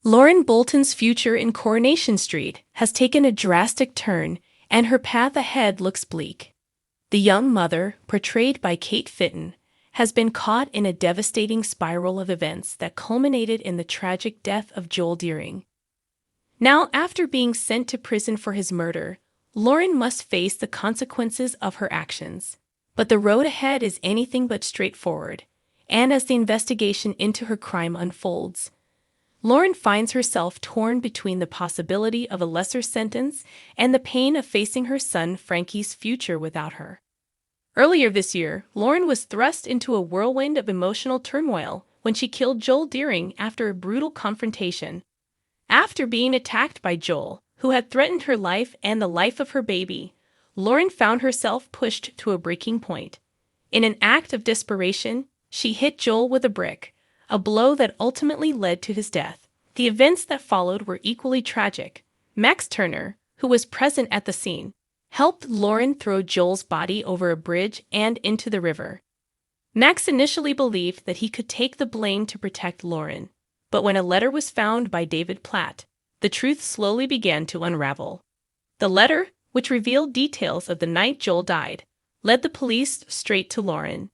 Lauren Bolton's future in Coronation Street has taken a drastic turn, and her path ahead looks bleak. The young mother, portrayed by Kate Fitton, has been caught in a devastating spiral of events that culminated in the tragic death of Joel Deering. Now, after being sent to prison for his murder, Lauren must face the consequences of her actions. But the road ahead is anything but straightforward, and as the investigation into her crime unfolds, Lauren finds herself torn between the possibility of a lesser sentence and the pain of facing her son Frankie's future without her. Earlier this year, Lauren was thrust into a whirlwind of emotional turmoil when she killed Joel Deering after a brutal confrontation. After being attacked by Joel, who had threatened her life and the life of her baby, Lauren found herself pushed to a breaking point. In an act of desperation, she hit Joel with a brick, a blow that ultimately led to his death. The events that followed were equally tragic. Max Turner, who was present at the scene, helped Lauren throw Joel's body over a bridge and into the river. Max initially believed that he could take the blame to protect Lauren, but when a letter was found by David Platt, the truth slowly began to unravel. The letter, which revealed details of the night Joel died, led the police straight to Lauren.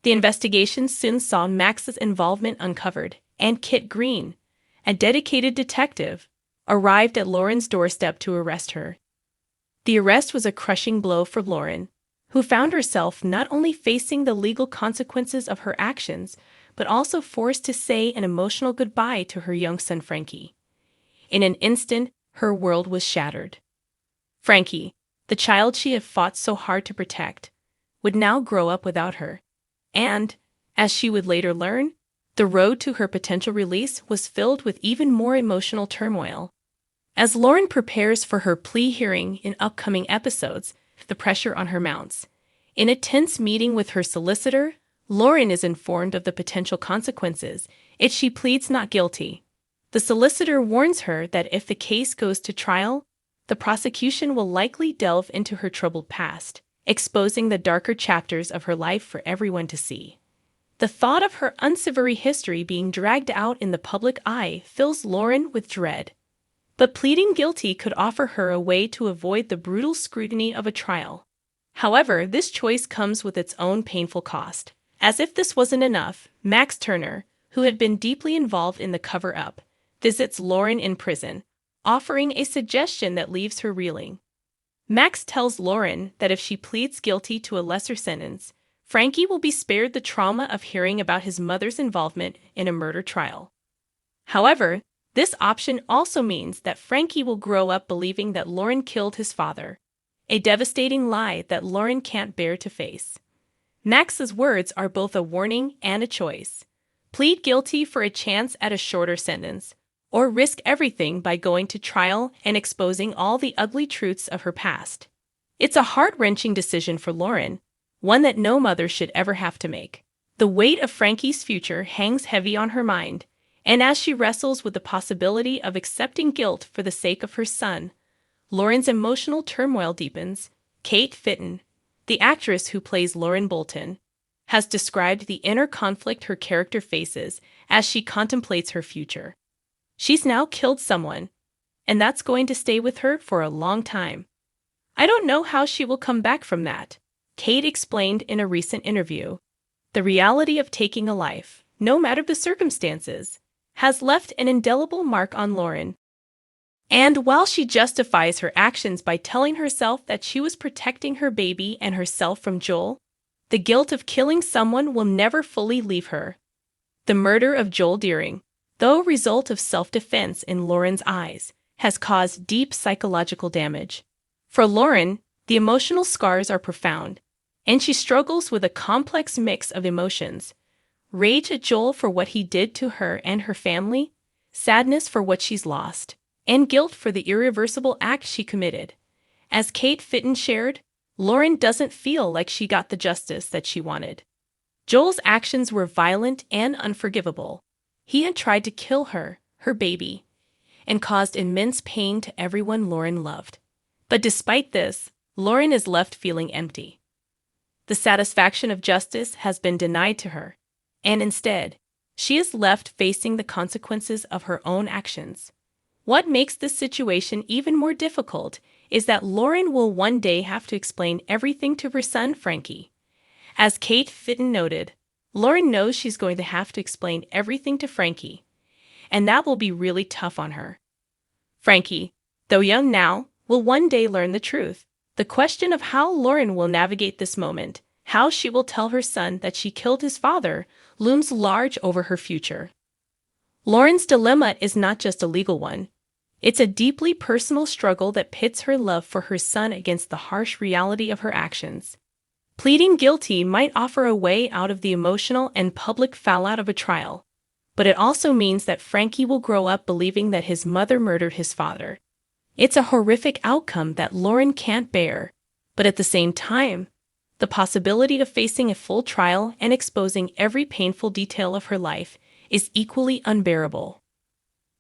The investigation soon saw Max's involvement uncovered, and Kit Green, a dedicated detective, arrived at Lauren's doorstep to arrest her. The arrest was a crushing blow for Lauren, who found herself not only facing the legal consequences of her actions, but also forced to say an emotional goodbye to her young son Frankie. In an instant, her world was shattered. Frankie, the child she had fought so hard to protect, would now grow up without her. And, as she would later learn, the road to her potential release was filled with even more emotional turmoil. As Lauren prepares for her plea hearing in upcoming episodes, the pressure on her mounts. In a tense meeting with her solicitor, Lauren is informed of the potential consequences if she pleads not guilty. The solicitor warns her that if the case goes to trial, the prosecution will likely delve into her troubled past, exposing the darker chapters of her life for everyone to see. The thought of her unsavory history being dragged out in the public eye fills Lauren with dread. But pleading guilty could offer her a way to avoid the brutal scrutiny of a trial. However, this choice comes with its own painful cost. As if this wasn't enough, Max Turner, who had been deeply involved in the cover-up, visits Lauren in prison, offering a suggestion that leaves her reeling. Max tells Lauren that if she pleads guilty to a lesser sentence, Frankie will be spared the trauma of hearing about his mother's involvement in a murder trial. However, this option also means that Frankie will grow up believing that Lauren killed his father, a devastating lie that Lauren can't bear to face. Max's words are both a warning and a choice. Plead guilty for a chance at a shorter sentence, or risk everything by going to trial and exposing all the ugly truths of her past. It's a heart-wrenching decision for Lauren, one that no mother should ever have to make. The weight of Frankie's future hangs heavy on her mind, and as she wrestles with the possibility of accepting guilt for the sake of her son, Lauren's emotional turmoil deepens. Kate Fitton, the actress who plays Lauren Bolton, has described the inner conflict her character faces as she contemplates her future. She's now killed someone, and that's going to stay with her for a long time. I don't know how she will come back from that, Kate explained in a recent interview. The reality of taking a life, no matter the circumstances, has left an indelible mark on Lauren. And while she justifies her actions by telling herself that she was protecting her baby and herself from Joel, the guilt of killing someone will never fully leave her. The murder of Joel Deering, though a result of self-defense in Lauren's eyes, has caused deep psychological damage. For Lauren, the emotional scars are profound, and she struggles with a complex mix of emotions: rage at Joel for what he did to her and her family, sadness for what she's lost, and guilt for the irreversible act she committed. As Kate Fitton shared, Lauren doesn't feel like she got the justice that she wanted. Joel's actions were violent and unforgivable. He had tried to kill her, her baby, and caused immense pain to everyone Lauren loved. But despite this, Lauren is left feeling empty. The satisfaction of justice has been denied to her, and instead, She is left facing the consequences of her own actions. What makes this situation even more difficult is that Lauren will one day have to explain everything to her son, Frankie. As Kate Fitton noted, Lauren knows she's going to have to explain everything to Frankie, and that will be really tough on her. Frankie, though young now, will one day learn the truth. The question of how Lauren will navigate this moment, how she will tell her son that she killed his father, looms large over her future. Lauren's dilemma is not just a legal one. It's a deeply personal struggle that pits her love for her son against the harsh reality of her actions. Pleading guilty might offer a way out of the emotional and public fallout of a trial, but it also means that Frankie will grow up believing that his mother murdered his father. It's a horrific outcome that Lauren can't bear, but at the same time, the possibility of facing a full trial and exposing every painful detail of her life is equally unbearable.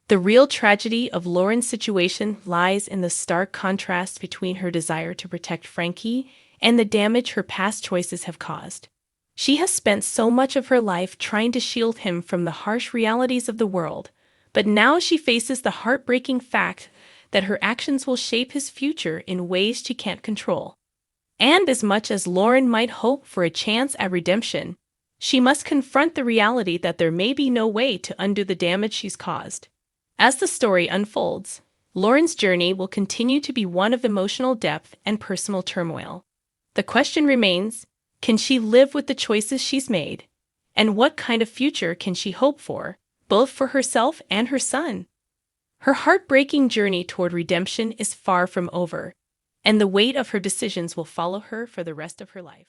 The real tragedy of Lauren's situation lies in the stark contrast between her desire to protect Frankie and the damage her past choices have caused. She has spent so much of her life trying to shield him from the harsh realities of the world, but now she faces the heartbreaking fact that her actions will shape his future in ways she can't control. And as much as Lauren might hope for a chance at redemption, she must confront the reality that there may be no way to undo the damage she's caused. As the story unfolds, Lauren's journey will continue to be one of emotional depth and personal turmoil. The question remains, can she live with the choices she's made? And what kind of future can she hope for, both for herself and her son? Her heartbreaking journey toward redemption is far from over, and the weight of her decisions will follow her for the rest of her life.